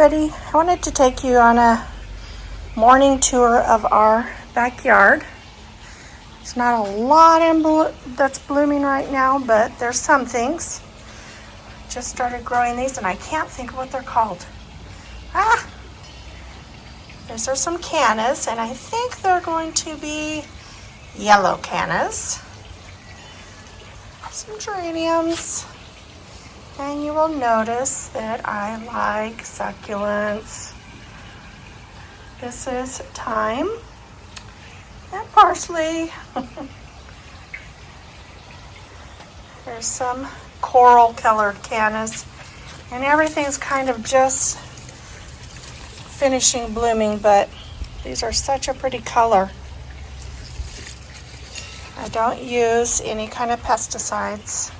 everybody. I wanted to take you on a morning tour of our backyard. There's not a lot that's blooming right now, but there's some things. Just started growing these and I can't think of what they're called. These are some cannas, and I think they're going to be yellow cannas. Some geraniums. And you will notice that I like succulents. This is thyme and parsley. There's some coral colored cannas, and everything's kind of just finishing blooming, but these are such a pretty color. I don't use any kind of pesticides.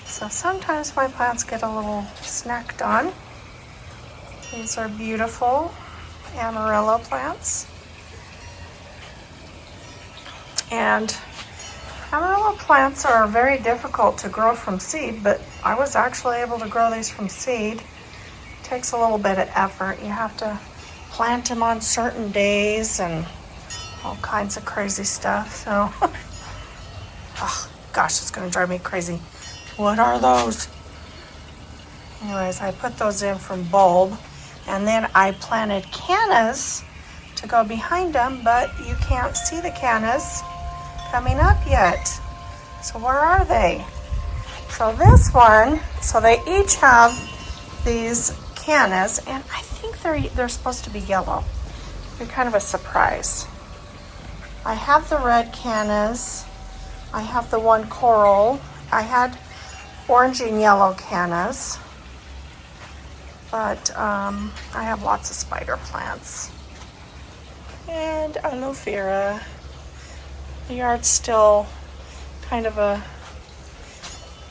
So sometimes my plants get a little snacked on. These are beautiful Amarillo plants. And Amarillo plants are very difficult to grow from seed, but I was actually able to grow these from seed. It takes a little bit of effort. You have to plant them on certain days and all kinds of crazy stuff. So, oh gosh, it's gonna drive me crazy. What are those? Anyways, I put those in from bulb, and then I planted cannas to go behind them, but you can't see the cannas coming up yet. So where are they? So this one, so they each have these cannas, and I think they're supposed to be yellow. They're kind of a surprise. I have the red cannas. I have the one coral. I had orange and yellow cannas, but I have lots of spider plants and aloe vera. The yard's still kind of a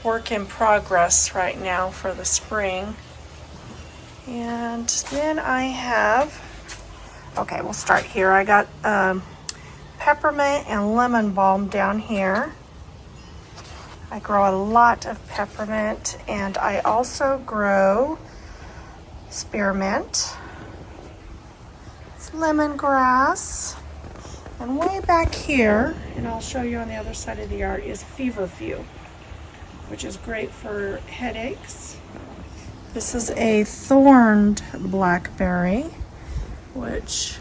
work in progress right now for the spring. And then I have, okay, we'll start here. I got peppermint and lemon balm down here. I grow a lot of peppermint, and I also grow spearmint, lemongrass, and way back here, and I'll show you on the other side of the yard, is feverfew, which is great for headaches. This is a thorned blackberry, which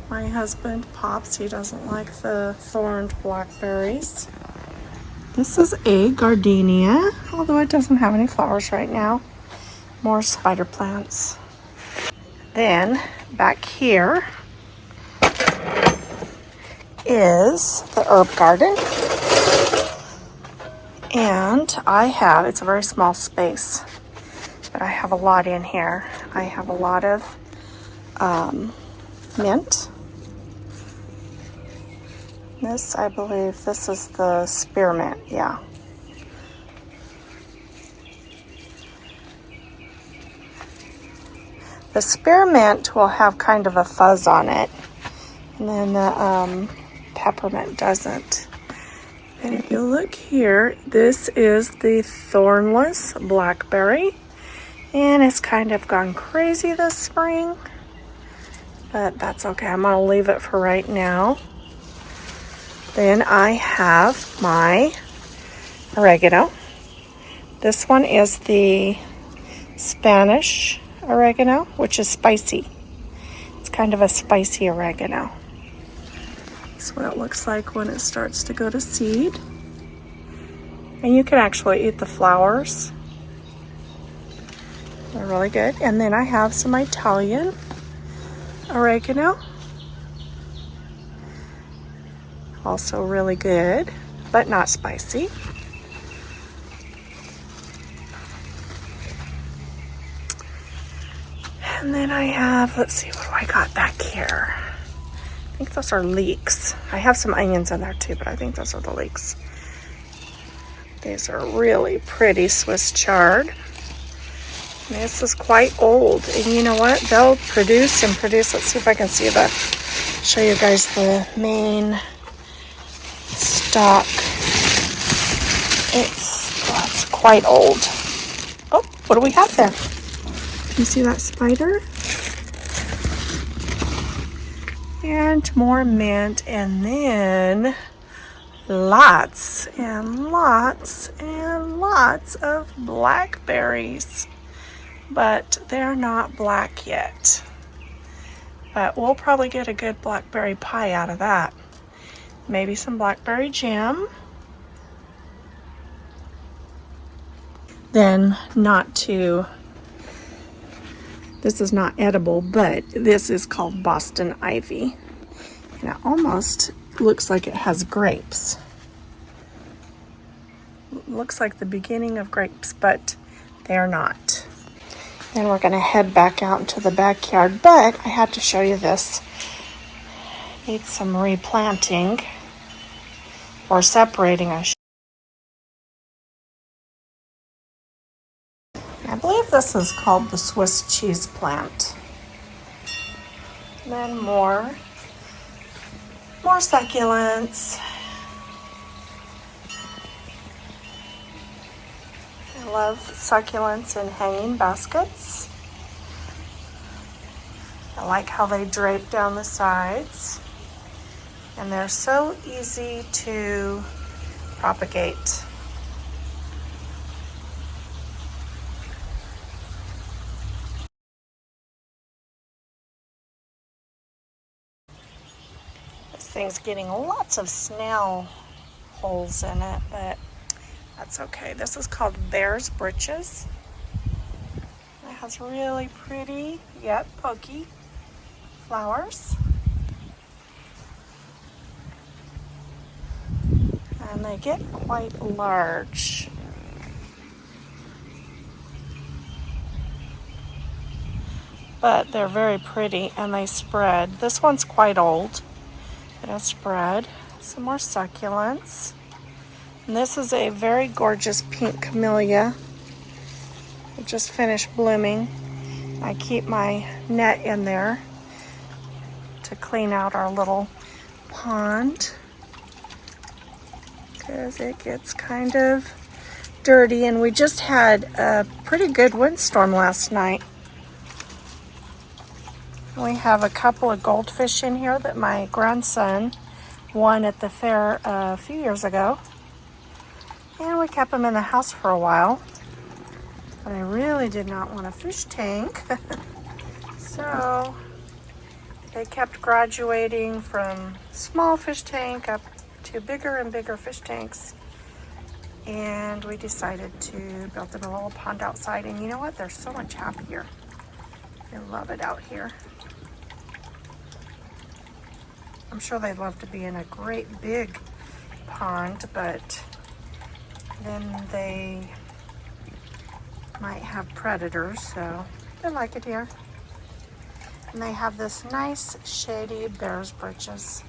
my husband pops. He doesn't like the thorned blackberries. This is a gardenia, although it doesn't have any flowers right now. More spider plants. Then back here is the herb garden. And it's a very small space, but I have a lot in here. I have a lot of mint. This, I believe, this is the spearmint, yeah. The spearmint will have kind of a fuzz on it, and then the peppermint doesn't. And if you look here, this is the thornless blackberry, and it's kind of gone crazy this spring, but that's okay. I'm gonna leave it for right now. Then I have my oregano. This one is the Spanish oregano, which is spicy. It's kind of a spicy oregano. That's what it looks like when it starts to go to seed. And you can actually eat the flowers. They're really good. And then I have some Italian oregano. Also really good, but not spicy. And then I have, let's see, what do I got back here? I think those are leeks. I have some onions in there too, but I think those are the leeks. These are really pretty Swiss chard. This is quite old, and you know what? They'll produce and produce. Let's see if I can show you guys the main stock. It's quite old. Oh, what do we have there? You see that spider? and more mint, and then lots and lots and lots of blackberries. But they're not black yet. But we'll probably get a good blackberry pie out of that. Maybe some blackberry jam. Then this is not edible, but this is called Boston ivy. And it almost looks like it has grapes. Looks like the beginning of grapes, but they're not. Then we're going to head back out into the backyard, but I had to show you this. Needs some replanting or separating. I believe this is called the Swiss cheese plant. And then more succulents. I love succulents in hanging baskets. I like how they drape down the sides. And they're so easy to propagate. This thing's getting lots of snail holes in it, but that's okay. This is called Bear's Britches. It has really pretty, yet pokey flowers. And they get quite large. But they're very pretty and they spread. This one's quite old. It'll spread. Some more succulents. And this is a very gorgeous pink camellia. It just finished blooming. I keep my net in there to clean out our little pond, because it gets kind of dirty, and we just had a pretty good windstorm last night. We have a couple of goldfish in here that my grandson won at the fair a few years ago, and we kept them in the house for a while, but I really did not want a fish tank. So they kept graduating from small fish tank up to bigger and bigger fish tanks, and we decided to build them a little pond outside. And you know what? They're so much happier. They love it out here. I'm sure they'd love to be in a great big pond, but then they might have predators, so they like it here. And they have this nice shady Bear's Britches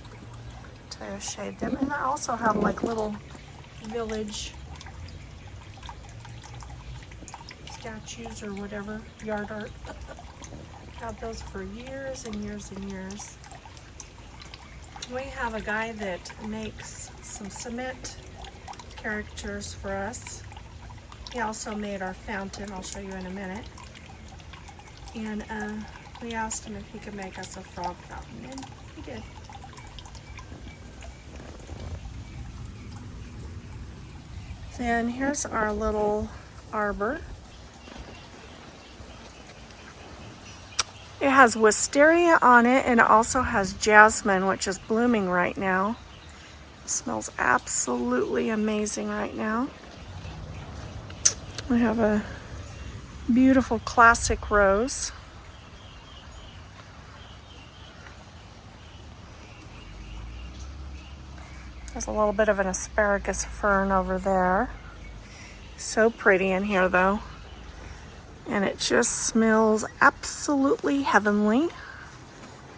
to shade them. And I also have like little village statues or whatever, yard art. Had those for years and years and years. We have a guy that makes some cement characters for us. He also made our fountain. I'll show you in a minute. And we asked him if he could make us a frog fountain, and he did. Then here's our little arbor. It has wisteria on it, and it also has jasmine, which is blooming right now. It smells absolutely amazing right now. We have a beautiful classic rose. There's a little bit of an asparagus fern over there. So pretty in here though. And it just smells absolutely heavenly.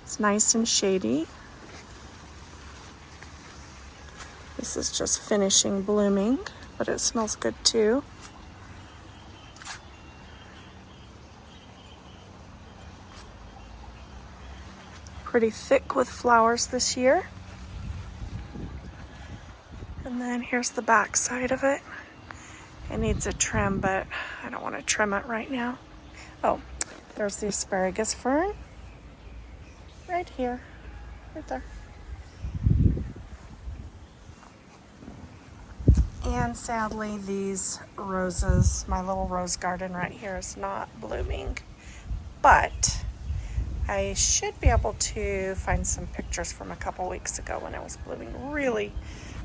It's nice and shady. This is just finishing blooming, but it smells good too. Pretty thick with flowers this year. And then here's the back side of it. It needs a trim, but I don't want to trim it right now. Oh, there's the asparagus fern right here. right there. And sadly, these roses, my little rose garden right here is not blooming, but I should be able to find some pictures from a couple weeks ago when it was blooming really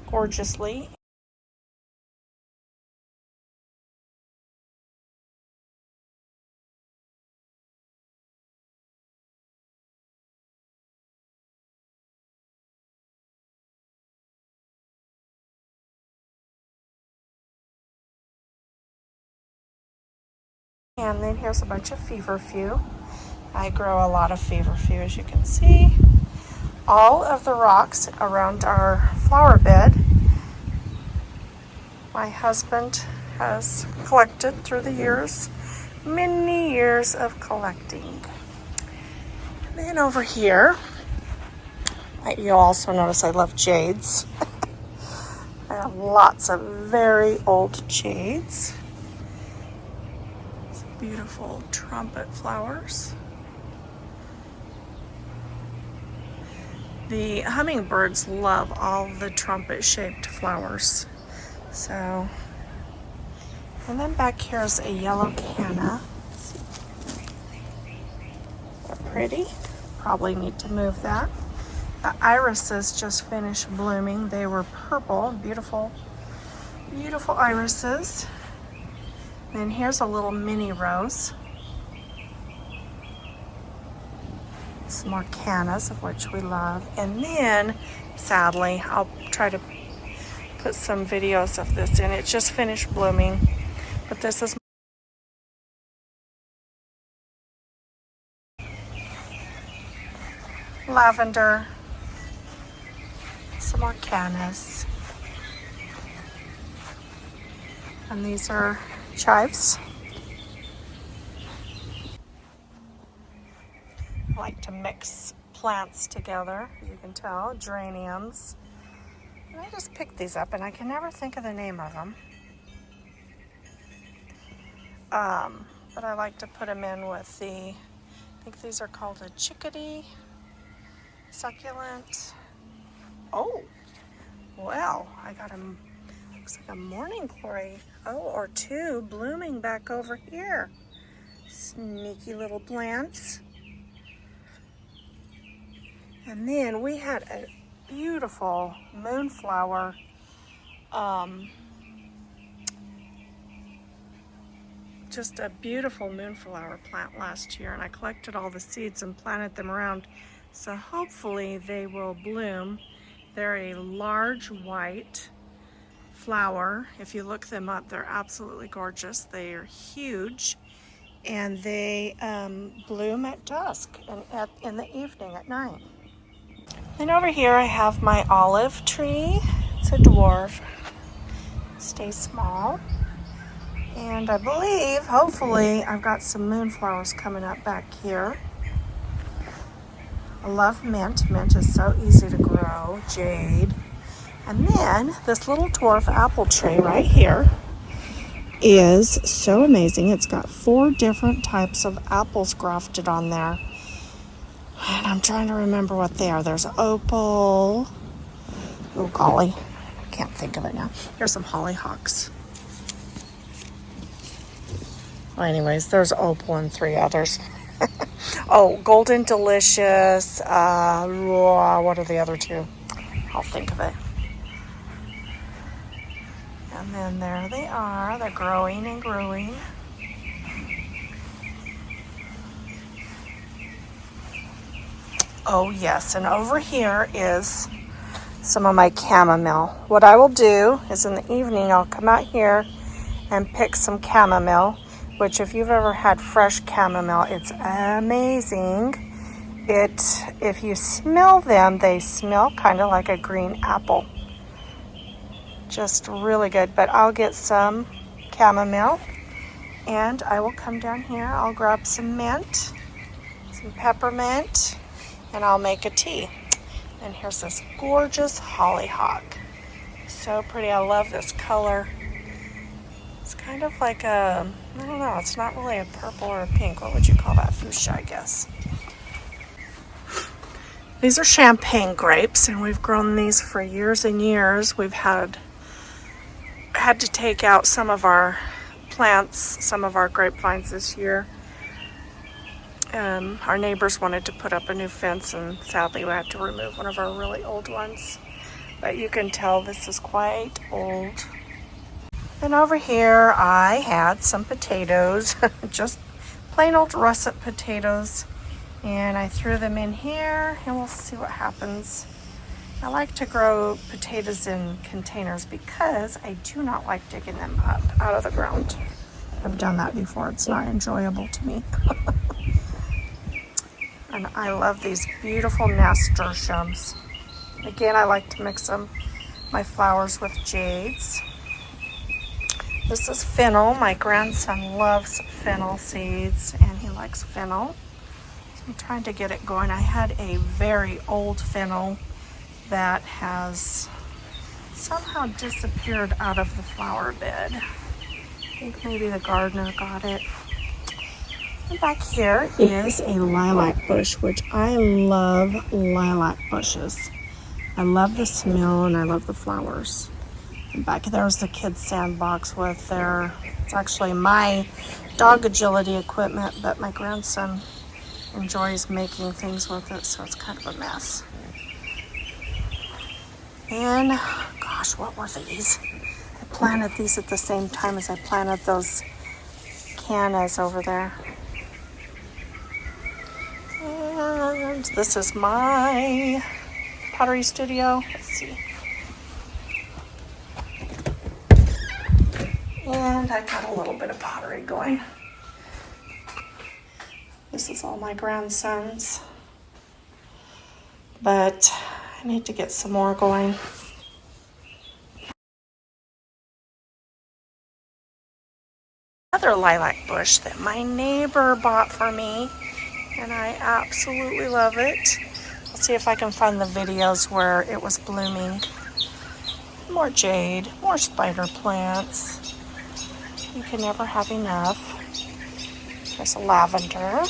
gorgeously. And then here's a bunch of feverfew. I grow a lot of feverfew, as you can see. All of the rocks around our flower bed, my husband has collected through the years, many years of collecting. Then over here, you'll also notice I love jades. I have lots of very old jades. Some beautiful trumpet flowers. The hummingbirds love all the trumpet-shaped flowers. So, and then back here is a yellow canna. They're pretty. Probably need to move that. The irises just finished blooming. They were purple, beautiful, beautiful irises. And here's a little mini rose. Some more cannas, of which we love. And then, sadly, I'll try to put some videos of this in. It just finished blooming, but this is lavender. Some more cannas. And these are chives. I like to mix plants together, as you can tell, geraniums. And I just picked these up and I can never think of the name of them. But I like to put them in with I think these are called a chickadee succulent. Oh, well, I got a, looks like a morning glory. Oh, or two blooming back over here. Sneaky little plants. And then we had a beautiful moonflower, just a beautiful moonflower plant last year, and I collected all the seeds and planted them around, so hopefully they will bloom. They're a large white flower. If you look them up, they're absolutely gorgeous. They are huge, and they bloom at dusk and in the evening at night. And over here I have my olive tree. It's a dwarf. Stay small. And I believe, hopefully, I've got some moonflowers coming up back here. I love mint. Mint is so easy to grow. Jade. And then this little dwarf apple tree right here is so amazing. It's got 4 different types of apples grafted on there. And I'm trying to remember what they are. There's opal. Oh, golly. I can't think of it now. Here's some hollyhocks. Well, anyways, there's opal and 3 others. Oh, golden delicious. What are the other 2? I'll think of it. And then there they are. They're growing and growing. Oh yes, and over here is some of my chamomile. What I will do is in the evening I'll come out here and pick some chamomile, which if you've ever had fresh chamomile, it's amazing. If you smell them, they smell kind of like a green apple. Just really good. But I'll get some chamomile and I will come down here. I'll grab some mint, some peppermint, and I'll make a tea. And here's this gorgeous hollyhock. So pretty. I love this color. It's kind of like a, I don't know, it's not really a purple or a pink. What would you call that? Fuchsia, I guess. These are champagne grapes, and we've grown these for years and years. We've had to take out some of our plants, some of our grapevines this year. Our neighbors wanted to put up a new fence, and sadly we had to remove one of our really old ones. But you can tell this is quite old. And over here I had some potatoes, just plain old russet potatoes. And I threw them in here, and we'll see what happens. I like to grow potatoes in containers because I do not like digging them up out of the ground. I've done that before. It's not enjoyable to me. And I love these beautiful nasturtiums. Again, I like to mix my flowers with jades. This is fennel. My grandson loves fennel seeds, and he likes fennel. So I'm trying to get it going. I had a very old fennel that has somehow disappeared out of the flower bed. I think maybe the gardener got it. And back here is a lilac bush, which I love lilac bushes. I love the smell and I love the flowers. And back there's the kids' sandbox with it's actually my dog agility equipment, but my grandson enjoys making things with it, so it's kind of a mess. And gosh, what were these? I planted these at the same time as I planted those cannas over there. And this is my pottery studio. Let's see. And I got a little bit of pottery going. This is all my grandsons. But I need to get some more going. Another lilac bush that my neighbor bought for me, and I absolutely love it. I'll see if I can find the videos where it was blooming. More jade, more spider plants. You can never have enough. There's a lavender.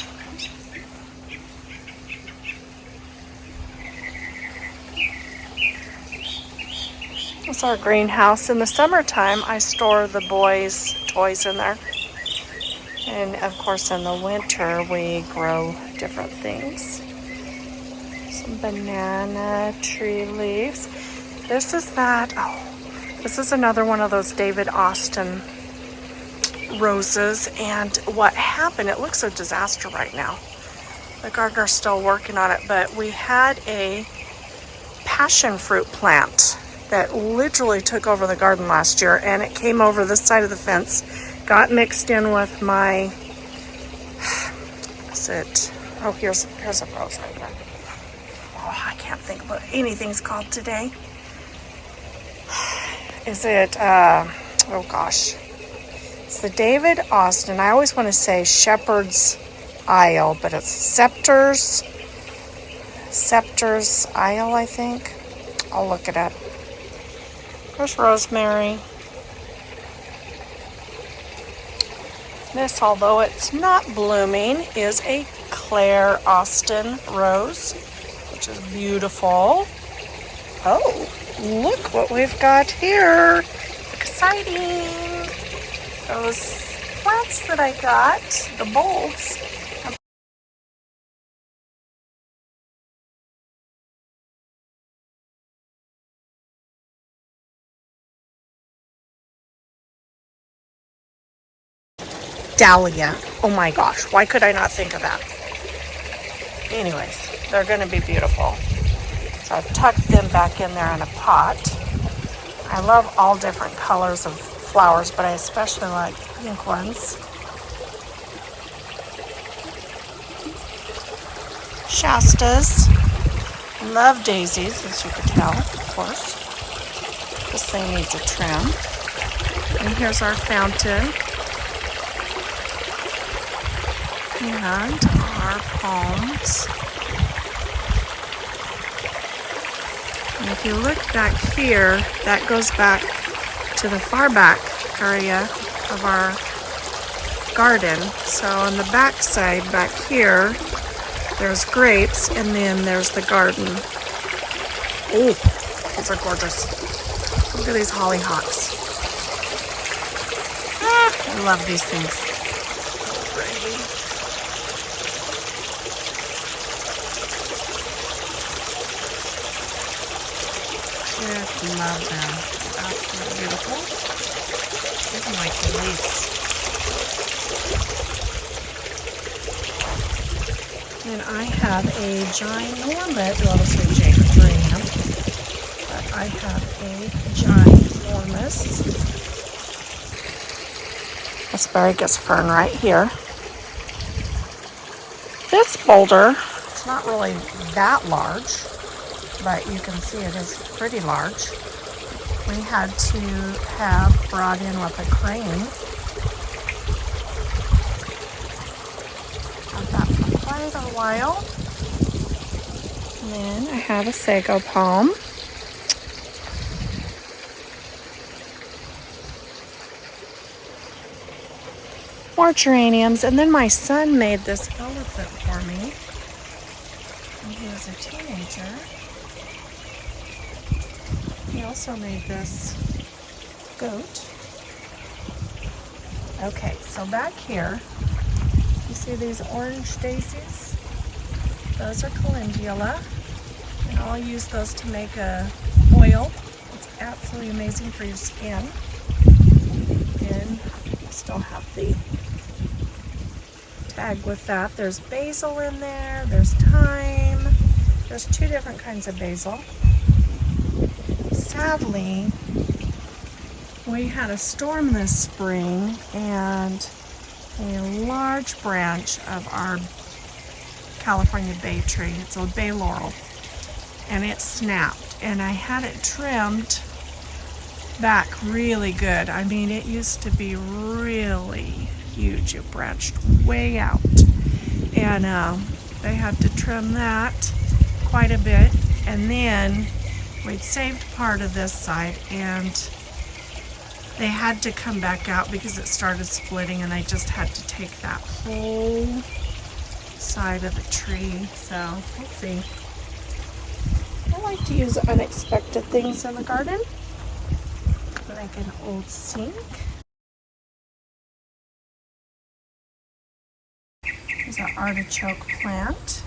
It's our greenhouse. In the summertime, I store the boys' toys in there. And of course, in the winter, we grow different things. Some banana tree leaves. This is another one of those David Austin roses. And what happened, it looks a disaster right now. The gardener's still working on it, but we had a passion fruit plant that literally took over the garden last year, and it came over this side of the fence, got mixed in with my, here's a rose right there. Oh, I can't think of what anything's called today. It's the David Austin. I always want to say Shepherd's Isle, but it's Scepter's Isle, I think. I'll look it up. There's rosemary. This, although it's not blooming, is a Claire Austin rose, which is beautiful. Oh, look what we've got here. Exciting. Those plants that I got, the bulbs, dahlia. Oh my gosh, why could I not think of that? Anyways, they're going to be beautiful. So I've tucked them back in there in a pot. I love all different colors of flowers, but I especially like pink ones. Shastas. Love daisies, as you can tell, of course. This thing needs a trim. And here's our fountain. And our palms. And if you look back here, that goes back to the far back area of our garden. So on the back side back here, There's grapes, and then there's the garden. Oh, these are gorgeous. Look at these hollyhocks. I love these things. So pretty. Just love them. Absolutely beautiful. Even like the leaves. And I have a ginormous, well, this is a geranium, but I have a ginormous asparagus fern right here. This boulder, it's not really that large, but you can see it is pretty large. We had to have brought in with a crane. Had that for quite a while. And then I have a sago palm. More geraniums, and then my son made this elephant for me when he was a teenager. He also made this goat. Okay, so back here, you see these orange daisies? Those are calendula, and I'll use those to make a oil. It's absolutely amazing for your skin. And I still have the tag with that. There's basil in there, there's thyme, there's 2 different kinds of basil. Sadly, we had a storm this spring and a large branch of our California bay tree, it's a bay laurel, and it snapped, and I had it trimmed back really good. I mean, it used to be really huge. It branched way out, and they had to trim that quite a bit, and then we'd saved part of this side, and they had to come back out because it started splitting, and I just had to take that whole side of the tree. So we'll see. I like to use unexpected things in the garden, like an old sink. There's an artichoke plant.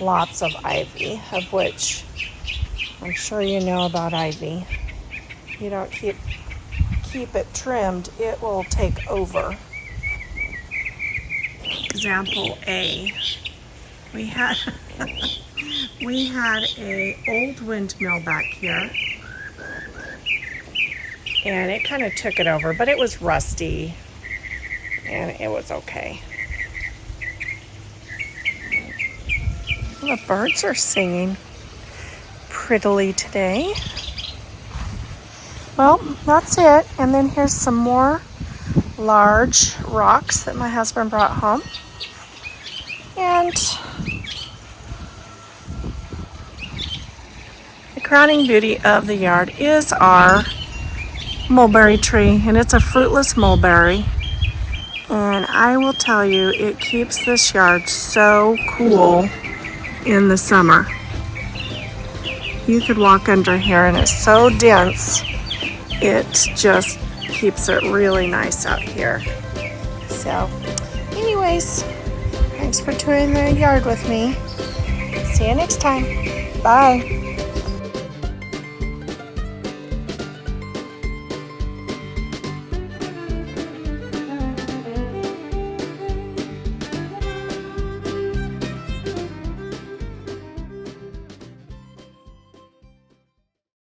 Lots of ivy, of which I'm sure you know about ivy. If you don't keep it trimmed, it will take over. Example A. We had a old windmill back here, and it kind of took it over, but it was rusty and it was okay. The birds are singing prettily today. Well, that's it. And then here's some more large rocks that my husband brought home. And the crowning beauty of the yard is our mulberry tree, and it's a fruitless mulberry. And I will tell you, it keeps this yard so cool in the summer. You could walk under here and it's so dense, it just keeps it really nice out here. So anyways, thanks for touring the yard with me. See you next time. Bye.